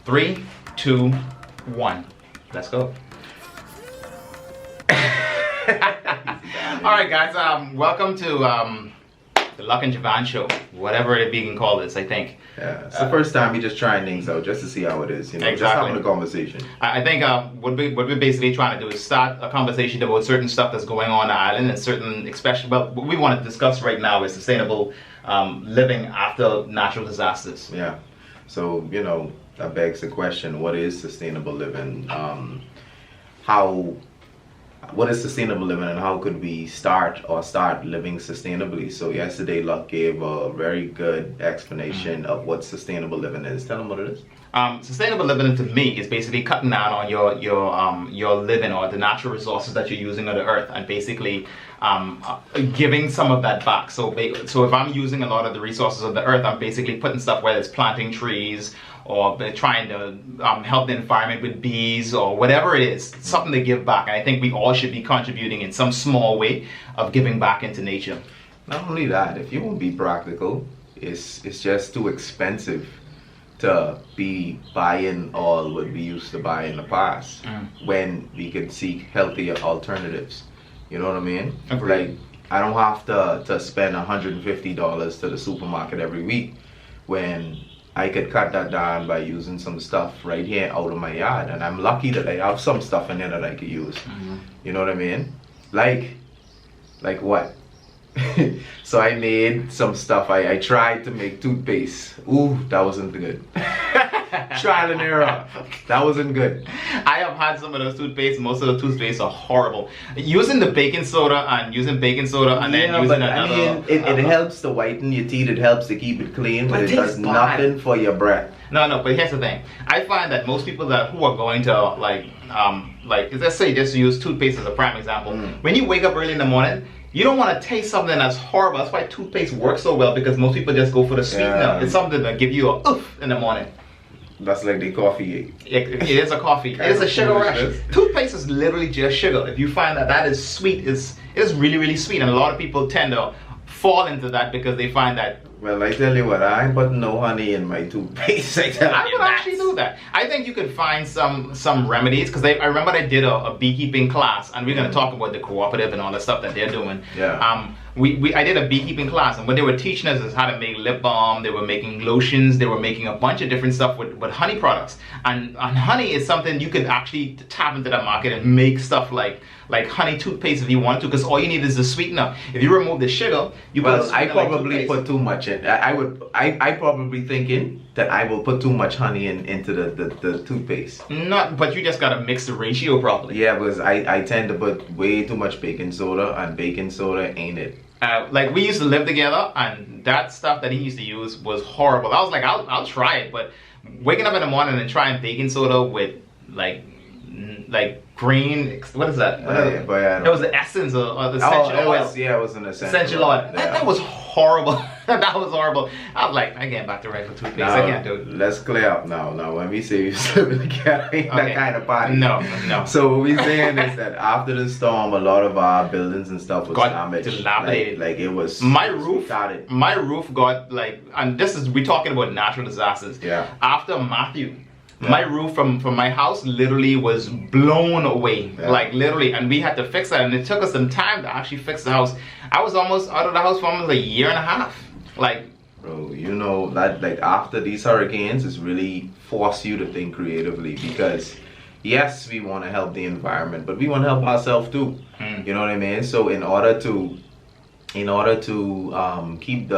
3, 2, 1. Let's go. All right, guys. Welcome to the Luck and Javan show, whatever it we can call this. I think. Yeah, it's the first time we just trying things out just to see how it is. You know, Exactly. just having a conversation. I think what we're basically trying to do is start a conversation about certain stuff that's going on the island and certain, especially, well, what we want to discuss right now is sustainable living after natural disasters. Yeah. So you know, that begs the question: what is sustainable living? What is sustainable living, and how could we start living sustainably? So yesterday, Luck gave a very good explanation of what sustainable living is. Tell them what it is. Sustainable living to me is basically cutting down on your living or the natural resources that you're using on the earth, and basically giving some of that back. So if I'm using a lot of the resources of the earth, I'm basically putting stuff, whether it's planting trees or trying to help the environment with bees or whatever it is, something to give back. And I think we all should be contributing in some small way of giving back into nature. Not only that, if you won't be practical, it's just too expensive to be buying all what we used to buy in the past when we could seek healthier alternatives. You know what I mean? Agreed. Like, I don't have to spend $150 to the supermarket every week when I could cut that down by using some stuff right here out of my yard. And I'm lucky that I have some stuff in there that I could use. You know what I mean? Like what? So I made some stuff. I tried to make toothpaste. Ooh, that wasn't good. Trial and error. That wasn't good. I have had some of those toothpaste. Most of the toothpaste are horrible. Using the baking soda and then using but another. I mean, it helps to whiten your teeth. It helps to keep it clean, but it it does tastes nothing for your breath. No, but here's the thing. I find that most people who are going to like let's say just use toothpaste as a prime example. When you wake up early in the morning, you don't want to taste something that's horrible. That's why toothpaste works so well, because most people just go for the sweetener. Yeah. It's something that give you a oof in the morning. That's like the coffee. It is a coffee. It is a sugar rush. Toothpaste is literally just sugar. If you find that is sweet, it is really, really sweet. And a lot of people tend to fall into that because they find that. Well, I tell you what, I ain't putting no honey in my toothpaste. I would actually do that. I think you could find some remedies, because I remember I did a beekeeping class, and we're going to talk about the cooperative and all the stuff that they're doing. Yeah. I did a beekeeping class, and what they were teaching us is how to make lip balm. They were making lotions. They were making a bunch of different stuff with honey products. And honey is something you could actually tap into that market and make stuff like honey toothpaste if you want to, because all you need is the sweetener. If you remove the sugar, you put I probably put too much in. I probably thinking that I will put too much honey into the toothpaste. But you just gotta mix the ratio properly. Yeah, because I tend to put way too much baking soda, and baking soda ain't it. Like, we used to live together, and that stuff that he used to use was horrible. I was like, I'll try it, but waking up in the morning and trying baking soda with like green, what is that? It was the essence of the essential oil. It was an essential oil. Yeah. That was horrible. That was horrible. I was like, I can't back to regular toothpaste. Now, I can't do it. Let's clear up now. Now, when we say we're living together, ain't that kind of party. No. So what we're saying is that after the storm, a lot of our buildings and stuff was damaged. Dilapidated. Like it was. My roof got and we're talking about natural disasters. Yeah. After Matthew. My roof from my house literally was blown away, like literally, and we had to fix that, and it took us some time to actually fix the house. I was almost out of the house for almost a year and a half. Like, bro, you know that like after these hurricanes, it's really forced you to think creatively, because yes, we want to help the environment, but we want to help ourselves too. You know what I mean? So in order to keep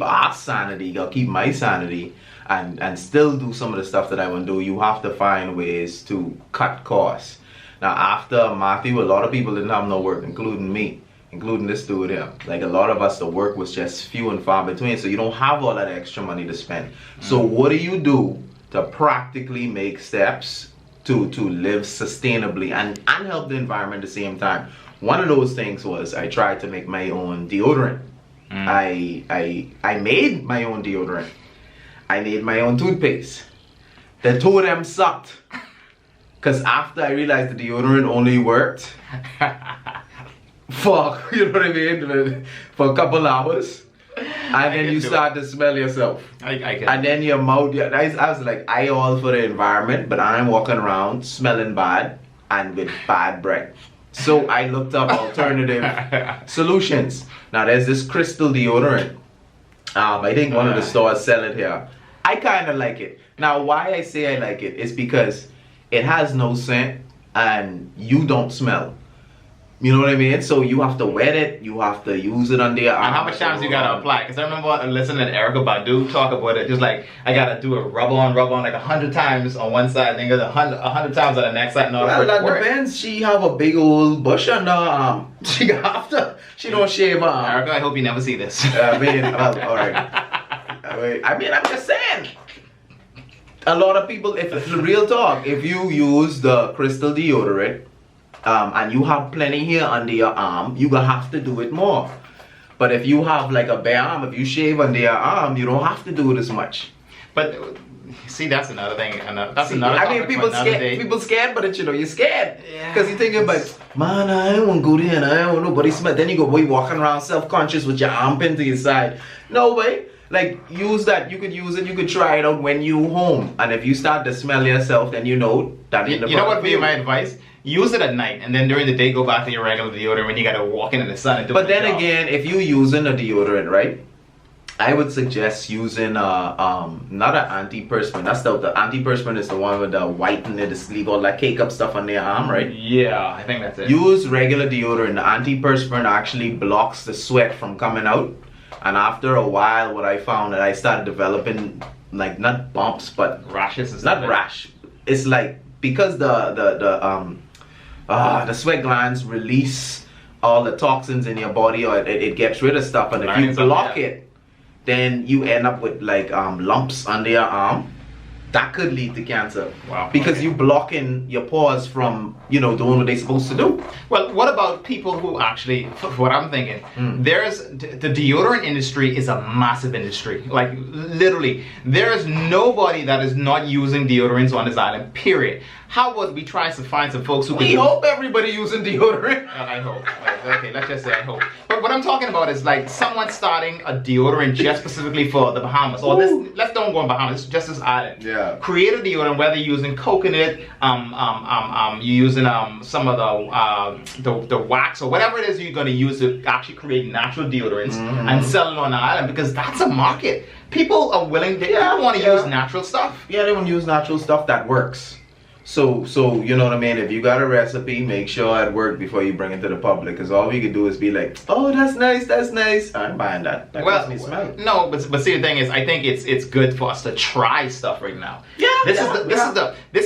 our sanity, or keep my sanity, and still do some of the stuff that I want to do, you have to find ways to cut costs. Now, after Matthew, a lot of people didn't have no work, including me, including this dude here. Like, a lot of us, the work was just few and far between, so you don't have all that extra money to spend. So what do you do to practically make steps to live sustainably and help the environment at the same time? One of those things was I tried to make my own deodorant. I made my own deodorant. I made my own toothpaste. The two of them sucked. Because after I realized the deodorant only worked for, you know what I mean, for a couple hours. and then you start to smell yourself. I can. And then your mouth, I was like, I all for the environment, but I'm walking around smelling bad and with bad breath. So I looked up alternative solutions. Now there's this crystal deodorant. I think one of the stores sell it here. I kind of like it. Now why I say I like it is because it has no scent and you don't smell. You know what I mean? So you have to wet it, you have to use it under your arm. And how much times you gotta apply? Because I remember listening to Erica Badu talk about it, just like I gotta do a rub on like 100 times on one side, and then 100 times on the next side. No, well, that depends. She have a big old bush under her arm. She don't shave her arm. Erica, I hope you never see this. I mean, well, all right. I mean, I'm just saying. A lot of people, if it's real talk, if you use the crystal deodorant, and you have plenty here under your arm, you gonna have to do it more. But if you have like a bare arm, if you shave under your arm, you don't have to do it as much. But see, that's another thing. That's another. I mean, people scared. People scared, but you're scared because you're thinking about, man, I don't want to go there, and I don't want nobody smell. Then you go, boy, walking around self-conscious with your arm pinned to your side. No way. Like, use that. You could use it. You could try it out when you home. And if you start to smell yourself, then you know that. You know what would be my advice? Use it at night, and then during the day, go back to your regular deodorant when you gotta walk in the sun and do it. But then again, if you're using a deodorant, right? I would suggest using not an antiperspirant. That's the antiperspirant is the one with the white and the leave all that cake up stuff on their arm, right? Yeah, I think that's it. Use regular deodorant. The antiperspirant actually blocks the sweat from coming out. And after a while, what I found that I started developing like not bumps, but rashes. It's not rash. It's like because the sweat glands release all the toxins in your body, or it gets rid of stuff, and if you block it, then you end up with like lumps under your arm. That could lead to cancer. Wow. Because you blocking your pores from, doing what they're supposed to do. Well, what about people who actually, what I'm thinking, there's, the deodorant industry is a massive industry. Like, literally, there is nobody that is not using deodorants on this island, period. How about we try to find some folks who We hope everybody using deodorant. I hope. Okay, let's just say I hope. But what I'm talking about is like someone starting a deodorant just specifically for the Bahamas. Or let's don't go on Bahamas, just this island. Yeah. Create a deodorant, whether you're using coconut, you're using some of the wax or whatever it is you're gonna use to actually create natural deodorants and sell it on the island, because that's a market. People are willing, they don't want to use natural stuff. Yeah, they want to use natural stuff that works. So you know what I mean? If you got a recipe, make sure it works before you bring it to the public. Because all we could do is be like, oh, that's nice. I'm buying that. That makes me smell. No, but see, the thing is, I think it's good for us to try stuff right now. Yeah. This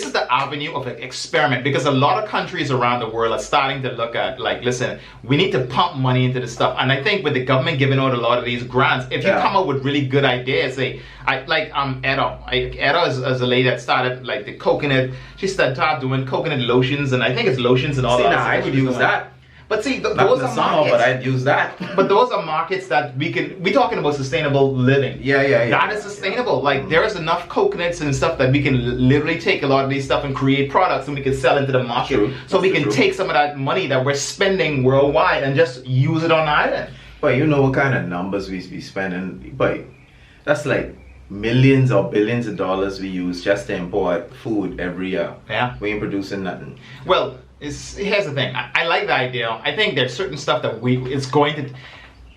is the avenue of an experiment, because a lot of countries around the world are starting to look at, like, listen, we need to pump money into this stuff. And I think with the government giving out a lot of these grants, if you come up with really good ideas, say, Etta is a lady that started like the coconut. She started doing coconut lotions, and I think it's lotions and all that. I would use that. But see, those are markets. But I'd use that. But those are markets that we're talking about sustainable living. Yeah. That is sustainable. Like, there is enough coconuts and stuff that we can literally take a lot of these stuff and create products, and we can sell into the market. True. So we can take some of that money that we're spending worldwide and just use it on the island. But you know what kind of numbers we be spending? But that's like millions or billions of dollars we use just to import food every year. Yeah. We ain't producing nothing. Well, here's the thing. I like the idea. I think there's certain stuff that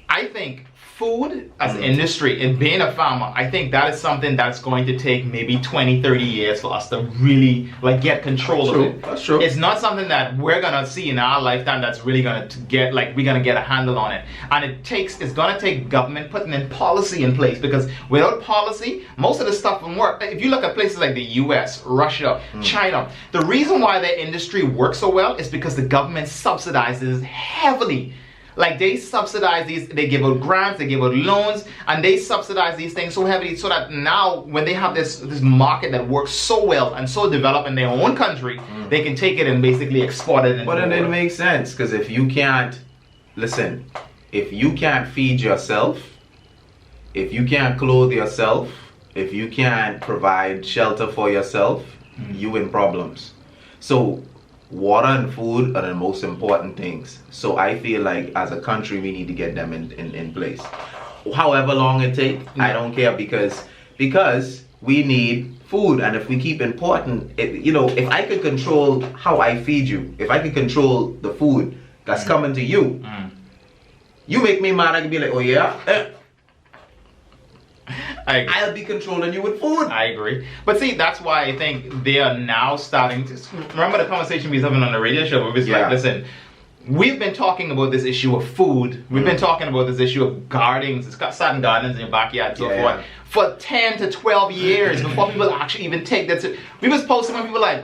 I think food as an industry, and being a farmer, I think that is something that's going to take maybe 20-30 years for us to really get control of it. That's true. It's not something that we're gonna see in our lifetime that's really gonna get, we're gonna get a handle on it. And it's gonna take government putting in policy in place, because without policy, most of the stuff won't work. If you look at places like the US, Russia, China, the reason why their industry works so well is because the government subsidizes heavily. Like, they subsidize these, they give out grants, they give out loans, and they subsidize these things so heavily, so that now when they have this market that works so well and so developed in their own country, they can take it and basically export it. But then it makes sense, because if you can't feed yourself, if you can't clothe yourself, if you can't provide shelter for yourself, you in problems. So water and food are the most important things. So I feel like as a country we need to get them in place. however long it takes. I don't care because we need food, and if we keep importing it, you know, if I could control how I feed you, if I could control the food that's coming to you, you make me mad. I can be like, oh yeah. I'll be controlling you with food. I agree. But see, that's why I think they are now starting to... Remember the conversation we was having on the radio show? It was like, listen, we've been talking about this issue of food. We've been talking about this issue of gardens, starting gardens in your backyard and so forth, for 10 to 12 years before people actually even take that. We was posting when people were like,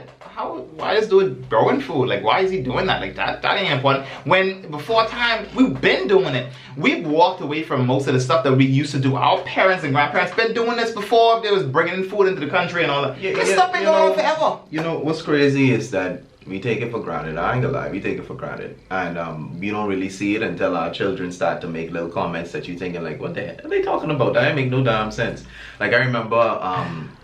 why is dude growing food? Like, why is he doing that? Like, that ain't important. When, before time, we've been doing it. We've walked away from most of the stuff that we used to do. Our parents and grandparents been doing this before they was bringing in food into the country and all that. This stuff been going on forever. You know, what's crazy is that we take it for granted. I ain't gonna lie, we take it for granted. And you don't really see it until our children start to make little comments that you thinking like, what the hell are they talking about? That make no damn sense. Like, I remember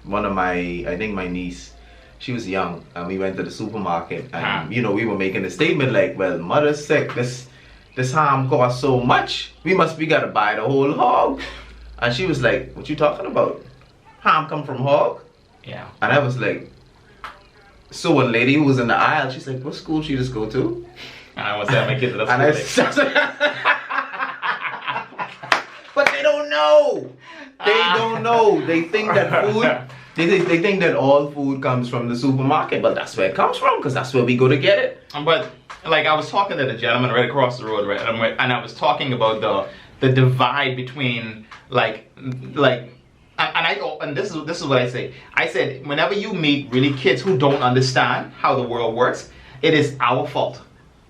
one of I think my niece, she was young, and we went to the supermarket, and you know, we were making a statement like, well, mother's sick, this ham costs so much, we gotta buy the whole hog. And she was like, what you talking about? Ham come from hog? Yeah. And I was like, so a lady who was in the aisle, she's like, what school she just go to? And I was saying my kids at school. But they don't know. They don't know. They think that food, they think that all food comes from the supermarket, but that's where it comes from, because that's where we go to get it. But like, I was talking to the gentleman right across the road, right, and I was talking about the divide between and this is what I say. I said, whenever you meet really kids who don't understand how the world works, it is our fault.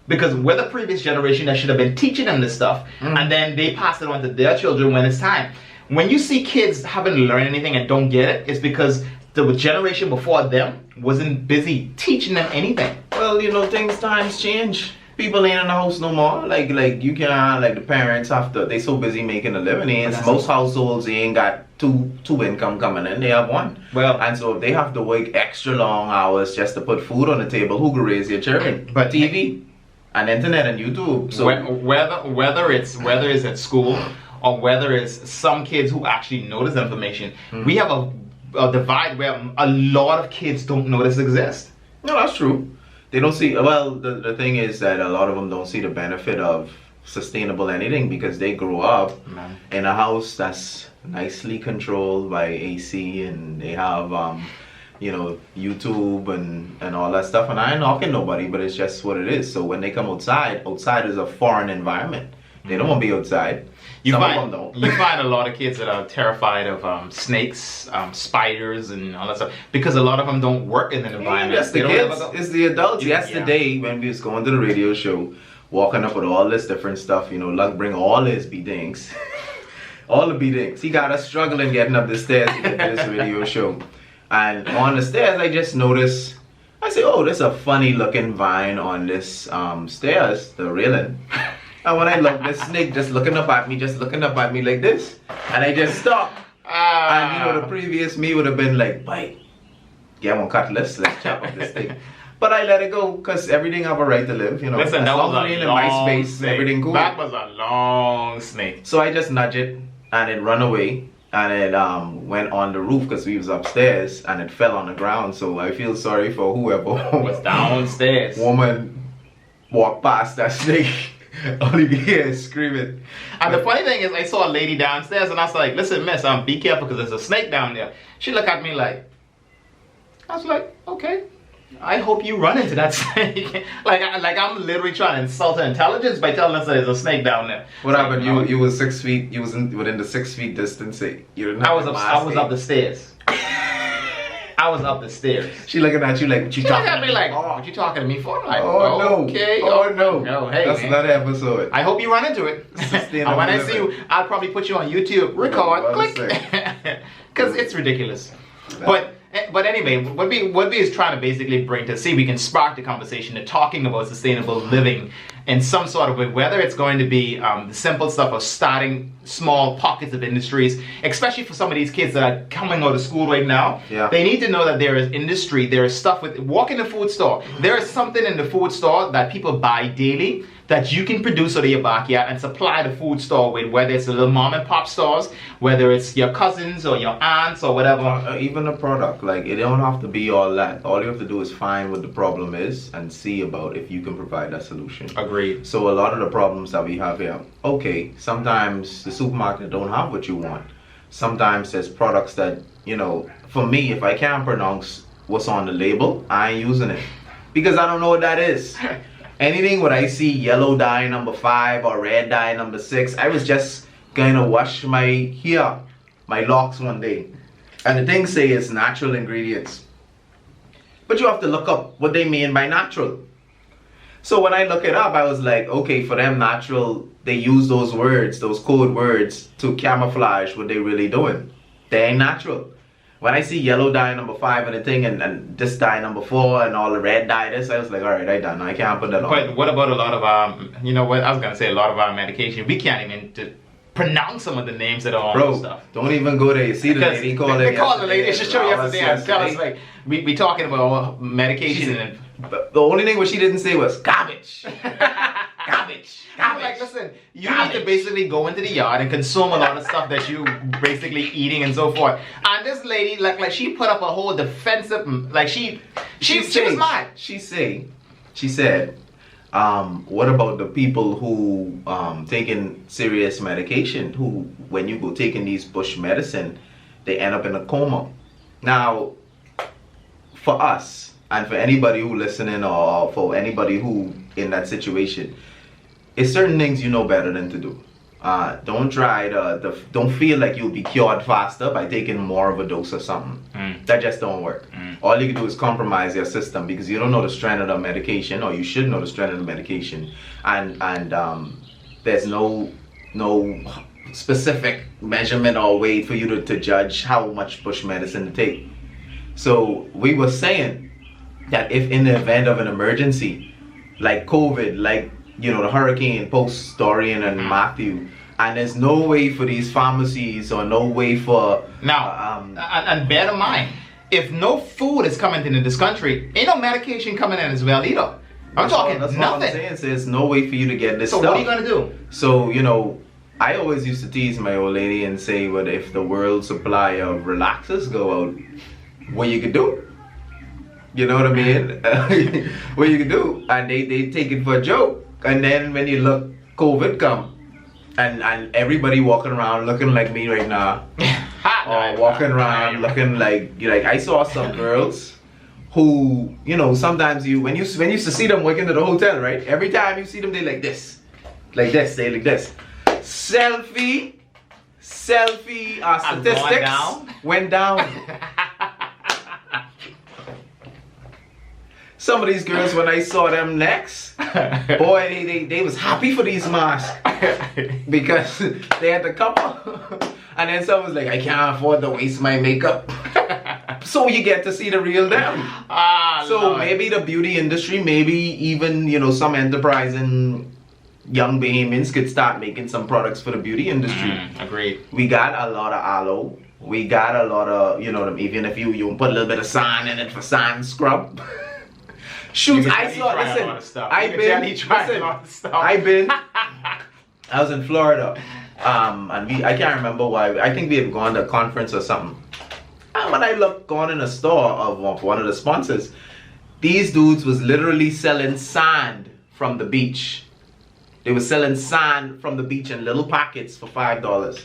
Because we're the previous generation that should have been teaching them this stuff, and then they pass it on to their children when it's time. When you see kids haven't learned anything and don't get it, it's because the generation before them wasn't busy teaching them anything. Well, you know, times change. People ain't in the house no more. Like you can't, like the parents they so busy making a living. Most households, they ain't got two income coming in, they have one. Well, and so if they have to work extra long hours just to put food on the table, who could raise your children? But TV and internet and YouTube. So whether it's at school or whether it's some kids who actually know this information, we have a divide where a lot of kids don't know this exists. No, that's true. They don't see, well, the thing is that a lot of them don't see the benefit of sustainable anything because they grew up in a house that's nicely controlled by AC, and they have, you know, YouTube and all that stuff. And I ain't knocking nobody, but it's just what it is. So when they come outside is a foreign environment. They don't want to be outside. You find a lot of kids that are terrified of snakes, spiders, and all that stuff because a lot of them don't work in an environment. That's the kids. It's the adults. Yesterday when we was going to the radio show, walking up with all this different stuff, you know, Luck bring all his beatings. All the beatings. He got us struggling getting up the stairs to get to this radio show. And on the stairs, I just noticed, I say, oh, there's a funny looking vine on this stairs, the railing. And when I look, this snake just looking up at me like this. And I just stopped. And you know, the previous me would have been like, bite, get one cutlass, let's chop up this thing. But I let it go because everything have a right to live, you know. Listen, that was a in my space, snake. Everything cool. That was a long snake. So I just nudged it and it run away. And it went on the roof because we was upstairs and it fell on the ground. So I feel sorry for whoever was downstairs. Woman walked past that snake. Only be here screaming. And the funny thing is, I saw a lady downstairs and I was like, listen, miss, be careful because there's a snake down there. She looked at me like, I was like, okay. I hope you run into that snake. like I'm literally trying to insult her intelligence by telling us that there's a snake down there. What happened? You was 6 feet. You was within the 6 feet distance. You didn't. I was up the stairs. I was up the stairs. She looking at you like, what you talking? She looked at me like, what you talking to me for? I'm like, oh no. Okay. Oh no. No, hey, that's another episode. I hope you run into it. And when I see you, I'll probably put you on YouTube. Record. Click. Because it's ridiculous. But anyway, what we is trying to basically bring to see we can spark the conversation to talking about sustainable living in some sort of way, whether it's going to be the simple stuff of starting small pockets of industries, especially for some of these kids that are coming out of school right now. Yeah. They need to know that there is industry, there is stuff with, walk in the food store. There is something in the food store that people buy daily that you can produce out of your backyard and supply the food store with, whether it's the little mom and pop stores, whether it's your cousins or your aunts or whatever. Even a product, like, it don't have to be all that. All you have to do is find what the problem is and see about if you can provide a solution. Agreed. So a lot of the problems that we have here, okay, sometimes the supermarket don't have what you want. Sometimes there's products that, you know, for me, if I can't pronounce what's on the label, I ain't using it because I don't know what that is. Anything when I see yellow dye number 5 or red dye number 6, I was just gonna wash my locks one day, and the thing say it's natural ingredients, but you have to look up what they mean by natural. So when I look it up, I was like, okay, for them natural, they use those words, those code words, to camouflage what they really doing. They ain't natural. When I see yellow dye number 5 and the thing, and this dye number 4 and all the red dye this, I was like, all right, I done. I can't put that on. But what about a lot of you know what I was gonna say? A lot of our medication, we can't even pronounce some of the names that are on the stuff. Don't even go there. You see the lady call They called the lady. She showed yesterday and tell us like we talking about medication and. But the only thing what she didn't say was garbage. Garbage. I'm like, listen, you need to basically go into the yard and consume a lot of stuff that you basically eating and so forth. And this lady, like she put up a whole defensive, like she was mad. She said, what about the people who taking serious medication, who when you go taking these bush medicine, they end up in a coma. Now, for us, and for anybody who listening or for anybody who in that situation, it's certain things you know better than to do. Don't try don't feel like you'll be cured faster by taking more of a dose of something. That just don't work. All you can do is compromise your system because you don't know the strength of the medication, or you should know the strength of the medication, and there's no specific measurement or way for you to judge how much bush medicine to take. So we were saying that if in the event of an emergency, like COVID, like, you know, the hurricane post Dorian and Matthew, and there's no way for these pharmacies or no way for now and bear in mind, if no food is coming into this country, ain't no medication coming in as well either. I'm talking that's nothing. What I'm saying. So there's no way for you to get this so stuff. What are you gonna do? So, you know, I always used to tease my old lady and say, well, if the world supply of relaxers go out, what you could do? You know what I mean? What you can do, and they take it for a joke, and then when you look, COVID come, and everybody walking around looking like me right now, or walking around looking like I saw some girls who, you know, sometimes when you used to see them working at the hotel, right? Every time you see them, they like this, they like this. Selfie statistics went down. Some of these girls, when I saw them next, boy, they was happy for these masks because they had the couple. And then someone was like, I can't afford to waste my makeup. So you get to see the real them. So Lord. Maybe the beauty industry, maybe even, you know, some enterprising young Bahamians could start making some products for the beauty industry. Agreed. We got a lot of aloe. We got a lot of, you know, even if you put a little bit of sand in it for sand scrub. Shoot, I was in Florida, and I can't remember why. I think we had gone to a conference or something. And when I gone in a store of one of the sponsors, these dudes was literally selling sand from the beach. They were selling sand from the beach in little packets for $5.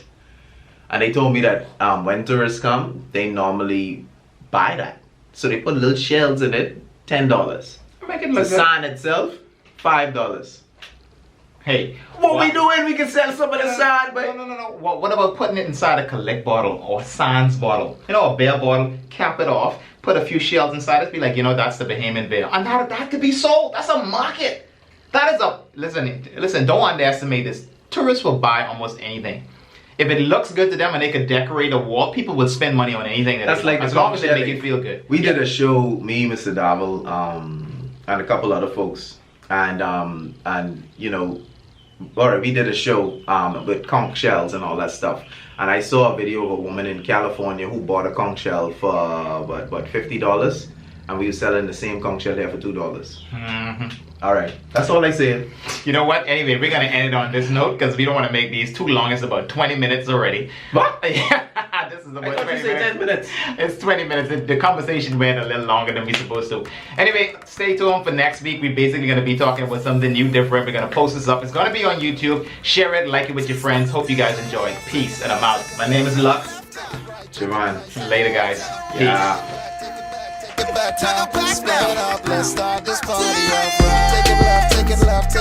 And they told me that when tourists come, they normally buy that. So they put little shells in it, $10. The sand itself, $5. Hey, what we doing? We can sell some of the sand, but no. What about putting it inside a collect bottle or sans bottle? You know, a beer bottle, cap it off, put a few shells inside it, be like, you know, that's the Bahamian beer, and that could be sold. That's a market. That is a listen. Don't underestimate this. Tourists will buy almost anything. If it looks good to them and they could decorate a wall, people would spend money on anything. That's like as long as they make it feel good. We did a show, me, Mr. Davel, and a couple other folks, and you know, alright, we did a show with conch shells and all that stuff. And I saw a video of a woman in California who bought a conch shell for what $50, and we were selling the same conch shell there for $2. Mhm. All right, that's all I said. You know what? Anyway, we're gonna end it on this note because we don't want to make these too long. It's about 20 minutes already. What? Yeah, this is I about thought 20 you said 10 minutes. It's 20 minutes. The conversation went a little longer than we supposed to. Anyway, stay tuned for next week. We're basically gonna be talking about something new, different. We're gonna post this up. It's gonna be on YouTube. Share it, like it with your friends. Hope you guys enjoy. Peace, and I'm out. My name is Lux. Javan. Later, guys. Peace. Yeah. Let's start this party up right. Take it left, take it left.